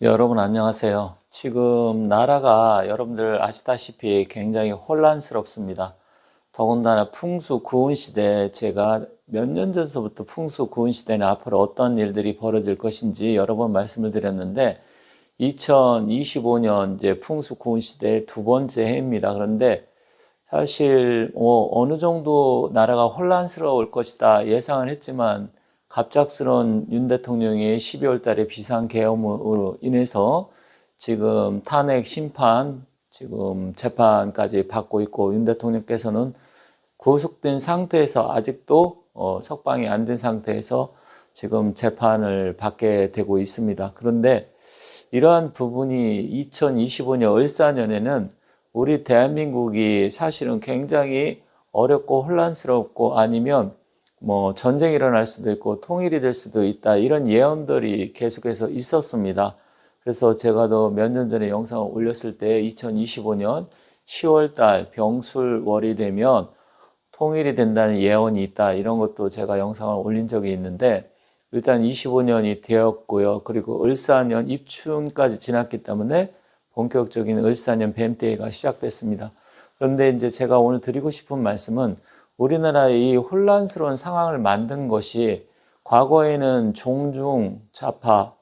여러분 안녕하세요. 지금 나라가 여러분들 아시다시피 굉장히 혼란스럽습니다. 더군다나 풍수 구은 시대, 제가 몇 년 전서부터 풍수 구은 시대는 앞으로 어떤 일들이 벌어질 것인지 여러 번 말씀을 드렸는데 2025년 이제 풍수 구은 시대의 두 번째 해입니다. 그런데 사실 어느 정도 나라가 혼란스러울 것이다 예상을 했지만 갑작스런 윤 대통령의 12월 달에 비상계엄으로 인해서 지금 탄핵 심판, 지금 재판까지 받고 있고 윤 대통령께서는 구속된 상태에서 아직도 석방이 안 된 상태에서 지금 재판을 받게 되고 있습니다. 그런데 이러한 부분이 2025년 을사년에는 우리 대한민국이 사실은 굉장히 어렵고 혼란스럽고 아니면 뭐 전쟁이 일어날 수도 있고 통일이 될 수도 있다, 이런 예언들이 계속해서 있었습니다. 그래서 제가 더 몇 년 전에 영상을 올렸을 때 2025년 10월달 병술월이 되면 통일이 된다는 예언이 있다, 이런 것도 제가 영상을 올린 적이 있는데 일단 25년이 되었고요. 그리고 을사년 입춘까지 지났기 때문에 본격적인 을사년 뱀때가 시작됐습니다. 그런데 이제 제가 오늘 드리고 싶은 말씀은 우리나라의 이 혼란스러운 상황을 만든 것이 과거에는 종중 좌파,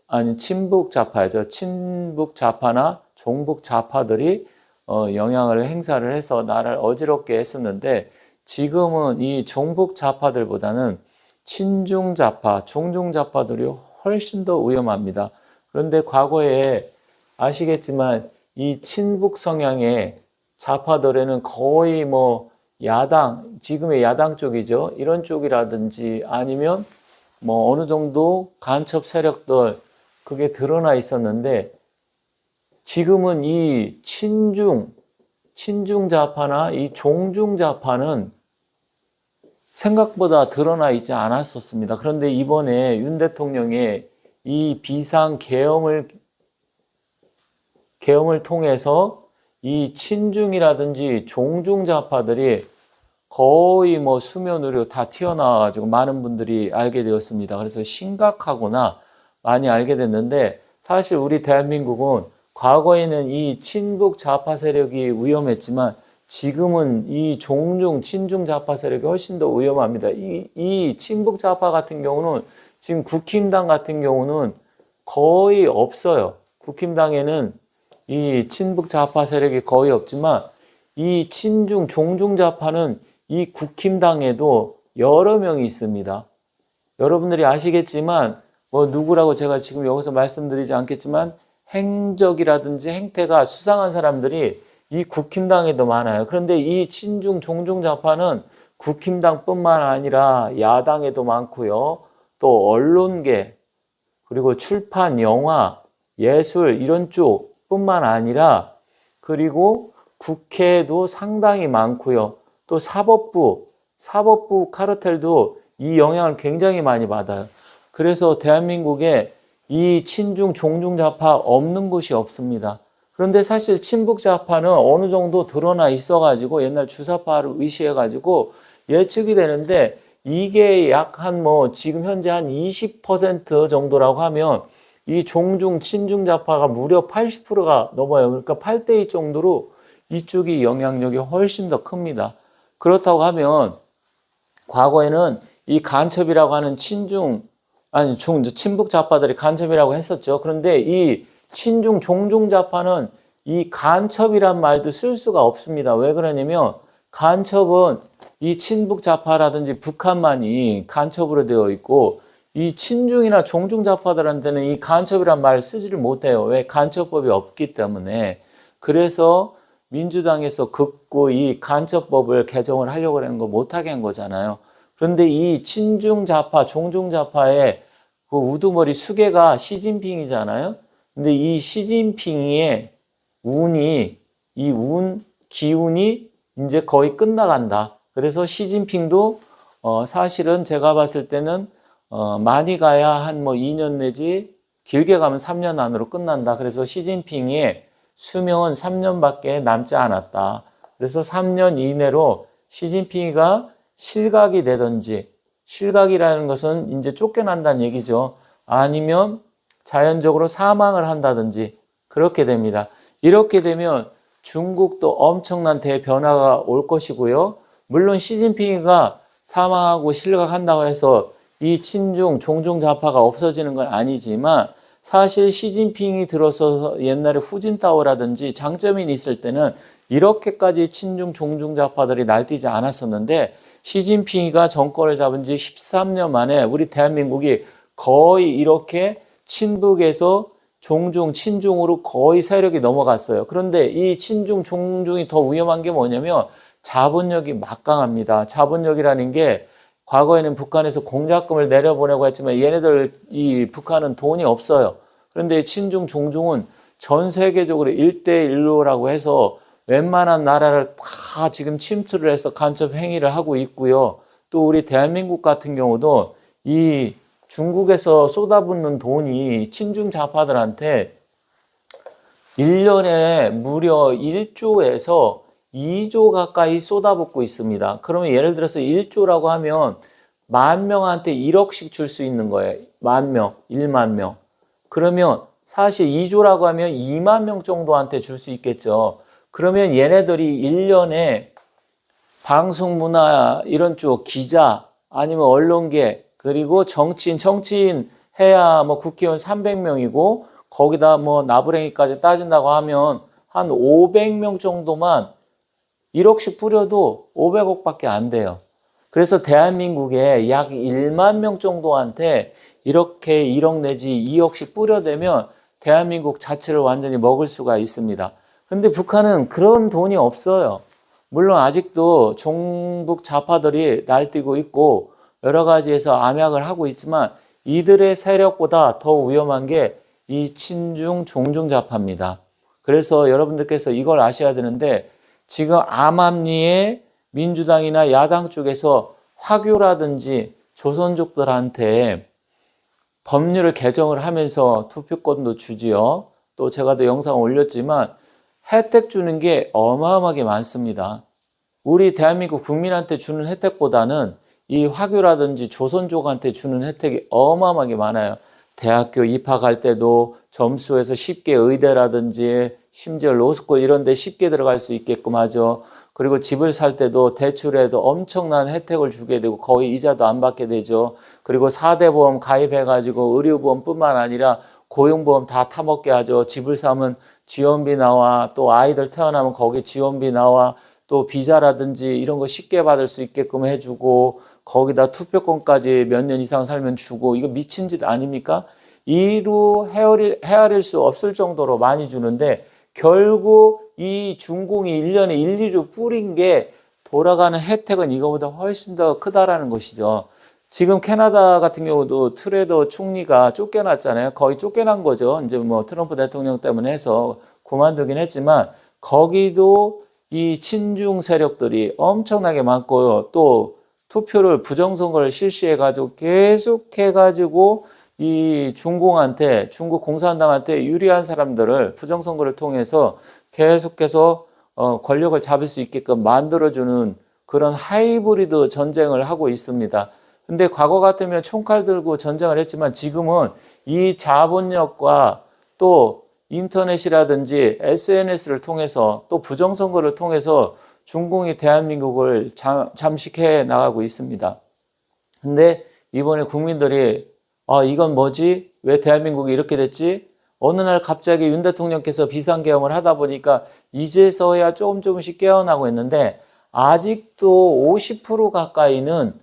아니 친북 좌파죠. 친북 좌파나 종북 좌파들이 영향을 행사를 해서 나라를 어지럽게 했었는데 지금은 이 종북 좌파들보다는 친중 좌파, 종중 좌파들이 훨씬 더 위험합니다. 그런데 과거에 아시겠지만 이 친북 성향의 좌파들에는 거의 뭐 야당, 지금의 야당 쪽이죠. 이런 쪽이라든지 아니면 뭐 어느 정도 간첩 세력들, 그게 드러나 있었는데 지금은 이 친중 좌파나 이 종중 좌파는 생각보다 드러나 있지 않았었습니다. 그런데 이번에 윤 대통령의 이 비상 계엄을 통해서 이 친중이라든지 종중 좌파들이 거의 뭐 수면 위로 다 튀어나와가지고 많은 분들이 알게 되었습니다. 그래서 심각하구나 많이 알게 됐는데, 사실 우리 대한민국은 과거에는 이 친북 좌파 세력이 위험했지만 지금은 이 종중 친중 좌파 세력이 훨씬 더 위험합니다. 이 친북 좌파 같은 경우는 지금 국힘당 같은 경우는 거의 없어요. 국힘당에는 이 친북 좌파 세력이 거의 없지만 이 친중 종중 좌파는 이 국힘당에도 여러 명이 있습니다. 여러분들이 아시겠지만 뭐 누구라고 제가 지금 여기서 말씀드리지 않겠지만 행적이라든지 행태가 수상한 사람들이 이 국힘당에도 많아요. 그런데 이 친중 종중 좌파는 국힘당뿐만 아니라 야당에도 많고요. 또 언론계, 그리고 출판, 영화, 예술 이런 쪽뿐만 아니라 그리고 국회도 상당히 많고요. 또 사법부 카르텔도 이 영향을 굉장히 많이 받아요. 그래서 대한민국에 이 친중 종중 좌파 없는 곳이 없습니다. 그런데 사실 친북 좌파는 어느 정도 드러나 있어가지고 옛날 주사파를 의시해가지고 예측이 되는데 이게 약 한 뭐 지금 현재 한 20% 정도라고 하면 이 종중 친중 좌파가 무려 80%가 넘어요. 그러니까 8대2 정도로 이쪽이 영향력이 훨씬 더 큽니다. 그렇다고 하면 과거에는 이 간첩이라고 하는 친북 좌파들이 간첩이라고 했었죠. 그런데 이 친중 종중 좌파는 이 간첩이란 말도 쓸 수가 없습니다. 왜 그러냐면 간첩은 이 친북 좌파라든지 북한만이 간첩으로 되어 있고 이 친중이나 종중 좌파들한테는 이 간첩이란 말을 쓰지를 못해요. 왜? 간첩법이 없기 때문에. 그래서 민주당에서 극구 이 간첩법을 개정을 하려고 하는 거 못하게 한 거잖아요. 그런데 이 친중 좌파, 종중 좌파의 그 우두머리 수괴가 시진핑이잖아요. 근데 이 시진핑의 기운이 이제 거의 끝나간다. 그래서 시진핑도 사실은 제가 봤을 때는 많이 가야 한 뭐 2년 내지 길게 가면 3년 안으로 끝난다. 그래서 시진핑의 수명은 3년밖에 남지 않았다. 그래서 3년 이내로 시진핑이가 실각이 되든지, 실각이라는 것은 이제 쫓겨난다는 얘기죠. 아니면 자연적으로 사망을 한다든지 그렇게 됩니다. 이렇게 되면 중국도 엄청난 대변화가 올 것이고요. 물론 시진핑이가 사망하고 실각한다고 해서 이 친중 종중 좌파가 없어지는 건 아니지만 사실 시진핑이 들어서 옛날에 후진타오라든지 장쩌민이 있을 때는 이렇게까지 친중 종중 좌파들이 날뛰지 않았었는데 시진핑이가 정권을 잡은 지 13년 만에 우리 대한민국이 거의 이렇게 친북에서 종중, 친중으로 거의 세력이 넘어갔어요. 그런데 이 친중, 종중이 더 위험한 게 뭐냐면 자본력이 막강합니다. 자본력이라는 게 과거에는 북한에서 공작금을 내려보내고 했지만 얘네들 이 북한은 돈이 없어요. 그런데 친중, 종중은 전 세계적으로 1대1로라고 해서 웬만한 나라를 다 지금 침투를 해서 간첩 행위를 하고 있고요. 또 우리 대한민국 같은 경우도 이 중국에서 쏟아붓는 돈이 친중 좌파들한테 1년에 무려 1조에서 2조 가까이 쏟아붓고 있습니다. 그러면 예를 들어서 1조라고 하면 10,000명한테 1억씩 줄 수 있는 거예요. 10,000명, 10,000명. 그러면 사실 2조라고 하면 20,000명 정도한테 줄 수 있겠죠. 그러면 얘네들이 1년에 방송문화 이런 쪽 기자 아니면 언론계 그리고 정치인 해야 뭐 국회의원 300명이고 거기다 뭐 나부랭이까지 따진다고 하면 한 500명 정도만 1억씩 뿌려도 500억밖에 안 돼요. 그래서 대한민국에 약 1만 명 정도한테 이렇게 1억 내지 2억씩 뿌려대면 대한민국 자체를 완전히 먹을 수가 있습니다. 근데 북한은 그런 돈이 없어요. 물론 아직도 종북 좌파들이 날뛰고 있고 여러 가지에서 암약을 하고 있지만 이들의 세력보다 더 위험한 게 이 친중 종중 좌파입니다. 그래서 여러분들께서 이걸 아셔야 되는데 지금 암암리에 민주당이나 야당 쪽에서 화교라든지 조선족들한테 법률을 개정을 하면서 투표권도 주지요. 또 제가 또 영상 올렸지만 혜택 주는 게 어마어마하게 많습니다. 우리 대한민국 국민한테 주는 혜택보다는 이 화교라든지 조선족한테 주는 혜택이 어마어마하게 많아요. 대학교 입학할 때도 점수에서 쉽게 의대라든지 심지어 로스쿨 이런 데 쉽게 들어갈 수 있게끔 하죠. 그리고 집을 살 때도 대출에도 엄청난 혜택을 주게 되고 거의 이자도 안 받게 되죠. 그리고 4대 보험 가입해가지고 의료보험뿐만 아니라 고용보험 다 타먹게 하죠. 집을 사면 지원비 나와, 또 아이들 태어나면 거기 지원비 나와, 또 비자라든지 이런 거 쉽게 받을 수 있게끔 해주고 거기다 투표권까지 몇 년 이상 살면 주고 이거 미친 짓 아닙니까? 이루 헤아릴 수 없을 정도로 많이 주는데 결국 이 중공이 1년에 1, 2조 뿌린 게 돌아가는 혜택은 이거보다 훨씬 더 크다라는 것이죠. 지금 캐나다 같은 경우도 트레더 총리가 쫓겨났잖아요. 거의 쫓겨난 거죠. 이제 뭐 트럼프 대통령 때문에 해서 그만두긴 했지만 거기도 이 친중 세력들이 엄청나게 많고요. 또 투표를 부정선거를 실시해가지고 계속해가지고 이 중공한테 중국 공산당한테 유리한 사람들을 부정선거를 통해서 계속해서 권력을 잡을 수 있게끔 만들어주는 그런 하이브리드 전쟁을 하고 있습니다. 근데 과거 같으면 총칼 들고 전쟁을 했지만 지금은 이 자본력과 또 인터넷이라든지 SNS를 통해서 또 부정선거를 통해서 중공이 대한민국을 잠식해 나가고 있습니다. 근데 이번에 국민들이 이건 뭐지? 왜 대한민국이 이렇게 됐지? 어느 날 갑자기 윤 대통령께서 비상계엄을 하다 보니까 이제서야 조금씩 깨어나고 있는데 아직도 50% 가까이는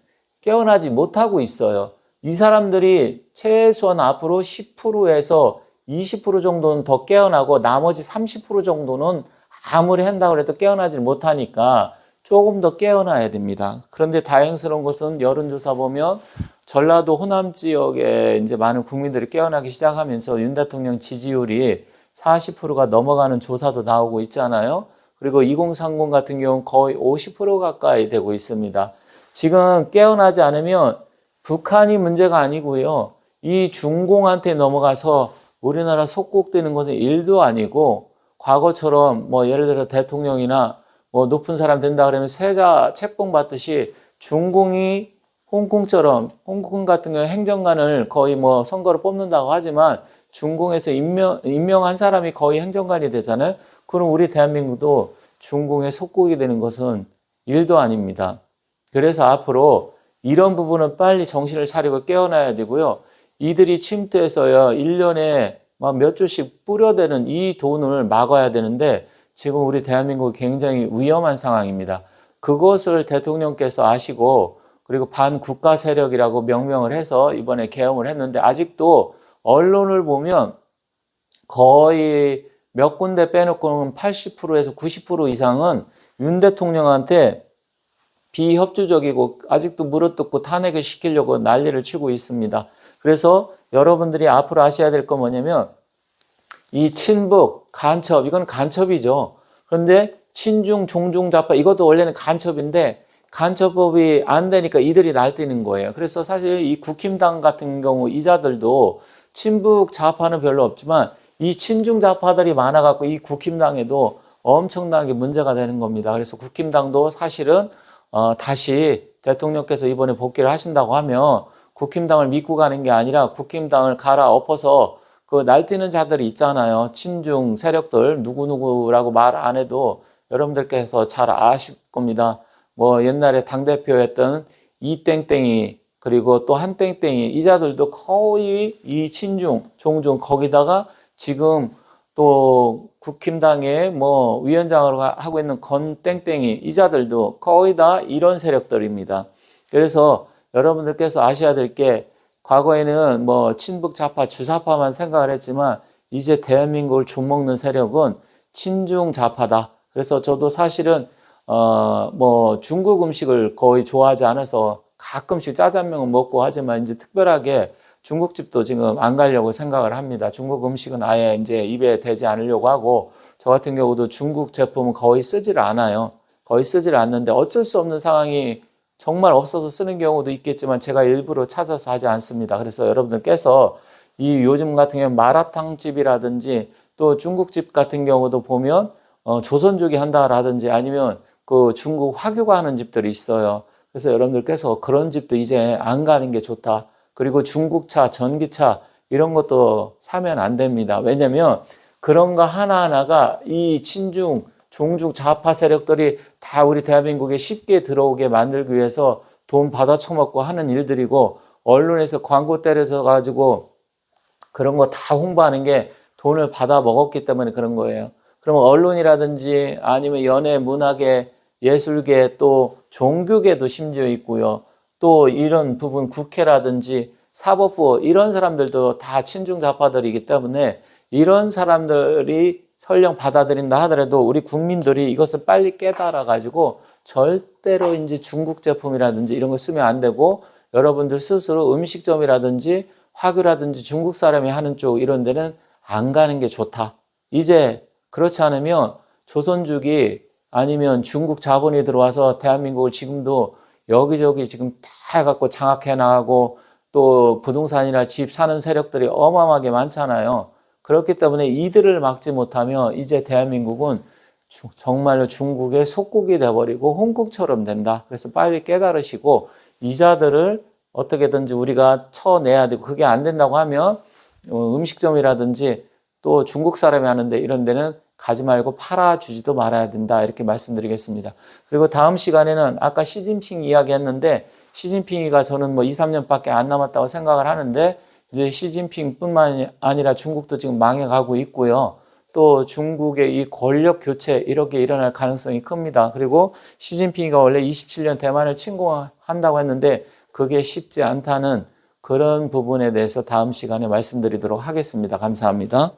깨어나지 못하고 있어요. 이 사람들이 최소한 앞으로 10%에서 20% 정도는 더 깨어나고 나머지 30% 정도는 아무리 한다고 해도 깨어나지 못하니까 조금 더 깨어나야 됩니다. 그런데 다행스러운 것은 여론조사 보면 전라도 호남 지역에 이제 많은 국민들이 깨어나기 시작하면서 윤 대통령 지지율이 40%가 넘어가는 조사도 나오고 있잖아요. 그리고 2030 같은 경우는 거의 50% 가까이 되고 있습니다. 지금 깨어나지 않으면 북한이 문제가 아니고요. 이 중공한테 넘어가서 우리나라 속국되는 것은 일도 아니고 과거처럼 뭐 예를 들어 대통령이나 뭐 높은 사람 된다 그러면 세자 책봉 받듯이 중공이 홍콩처럼 홍콩 같은 경우 행정관을 거의 뭐 선거로 뽑는다고 하지만 중공에서 임명한 사람이 거의 행정관이 되잖아요. 그럼 우리 대한민국도 중공의 속국이 되는 것은 일도 아닙니다. 그래서 앞으로 이런 부분은 빨리 정신을 차리고 깨어나야 되고요. 이들이 침투해서요, 1년에 막 몇 조씩 뿌려대는 이 돈을 막아야 되는데 지금 우리 대한민국이 굉장히 위험한 상황입니다. 그것을 대통령께서 아시고 그리고 반국가 세력이라고 명명을 해서 이번에 계엄을 했는데 아직도 언론을 보면 거의 몇 군데 빼놓고는 80%에서 90% 이상은 윤 대통령한테 비협조적이고 아직도 물어뜯고 탄핵을 시키려고 난리를 치고 있습니다. 그래서 여러분들이 앞으로 아셔야 될 건 뭐냐면 이 친북, 간첩, 이건 간첩이죠. 그런데 친중, 종중, 좌파 이것도 원래는 간첩인데 간첩법이 안 되니까 이들이 날뛰는 거예요. 그래서 사실 이 국힘당 같은 경우 이자들도 친북 좌파는 별로 없지만 이 친중 좌파들이 많아갖고 이 국힘당에도 엄청나게 문제가 되는 겁니다. 그래서 국힘당도 사실은 다시 대통령께서 이번에 복귀를 하신다고 하면 국힘당을 믿고 가는 게 아니라 국힘당을 갈아엎어서 그 날뛰는 자들이 있잖아요. 친중 세력들 누구누구라고 말 안 해도 여러분들께서 잘 아실 겁니다. 뭐 옛날에 당대표였던 이땡땡이 그리고 또 한땡땡이 이자들도 거의 이 친중, 종중 거기다가 지금 또 국힘당의 뭐 위원장으로 하고 있는 건땡땡이 이자들도 거의 다 이런 세력들입니다. 그래서 여러분들께서 아셔야 될 게 과거에는 뭐 친북 좌파 주사파만 생각을 했지만 이제 대한민국을 좀먹는 세력은 친중 좌파다. 그래서 저도 사실은 뭐 중국 음식을 거의 좋아하지 않아서 가끔씩 짜장면을 먹고 하지만 이제 특별하게 중국집도 지금 안 가려고 생각을 합니다. 중국 음식은 아예 이제 입에 대지 않으려고 하고 저 같은 경우도 중국 제품은 거의 쓰질 않아요. 거의 쓰질 않는데 어쩔 수 없는 상황이 정말 없어서 쓰는 경우도 있겠지만 제가 일부러 찾아서 하지 않습니다. 그래서 여러분들께서 이 요즘 같은 경우 마라탕 집이라든지 또 중국집 같은 경우도 보면 조선족이 한다라든지 아니면 그 중국 화교가 하는 집들이 있어요. 그래서 여러분들께서 그런 집도 이제 안 가는 게 좋다. 그리고 중국차, 전기차 이런 것도 사면 안 됩니다. 왜냐면 그런 거 하나하나가 이 친중, 종중 좌파 세력들이 다 우리 대한민국에 쉽게 들어오게 만들기 위해서 돈 받아 처먹고 하는 일들이고 언론에서 광고 때려서 가지고 그런 거 다 홍보하는 게 돈을 받아 먹었기 때문에 그런 거예요. 그러면 언론이라든지 아니면 연예, 문화계, 예술계 또 종교계도 심지어 있고요. 또 이런 부분 국회라든지 사법부 이런 사람들도 다 친중 좌파들이기 때문에 이런 사람들이 설령 받아들인다 하더라도 우리 국민들이 이것을 빨리 깨달아 가지고 절대로 이제 중국 제품이라든지 이런 거 쓰면 안 되고 여러분들 스스로 음식점이라든지 화교라든지 중국 사람이 하는 쪽 이런 데는 안 가는 게 좋다. 이제 그렇지 않으면 조선족이 아니면 중국 자본이 들어와서 대한민국을 지금도 여기저기 지금 다 해갖고 장악해 나가고 또 부동산이나 집 사는 세력들이 어마어마하게 많잖아요. 그렇기 때문에 이들을 막지 못하면 이제 대한민국은 정말로 중국의 속국이 돼버리고 홍국처럼 된다. 그래서 빨리 깨달으시고 이자들을 어떻게든지 우리가 쳐내야 되고 그게 안 된다고 하면 음식점이라든지 또 중국 사람이 하는데 이런 데는 가지 말고 팔아주지도 말아야 된다. 이렇게 말씀드리겠습니다. 그리고 다음 시간에는 아까 시진핑 이야기했는데 시진핑이가 저는 뭐 2, 3년밖에 안 남았다고 생각을 하는데 이제 시진핑뿐만 아니라 중국도 지금 망해가고 있고요. 또 중국의 이 권력 교체 이렇게 일어날 가능성이 큽니다. 그리고 시진핑이가 원래 27년 대만을 침공한다고 했는데 그게 쉽지 않다는 그런 부분에 대해서 다음 시간에 말씀드리도록 하겠습니다. 감사합니다.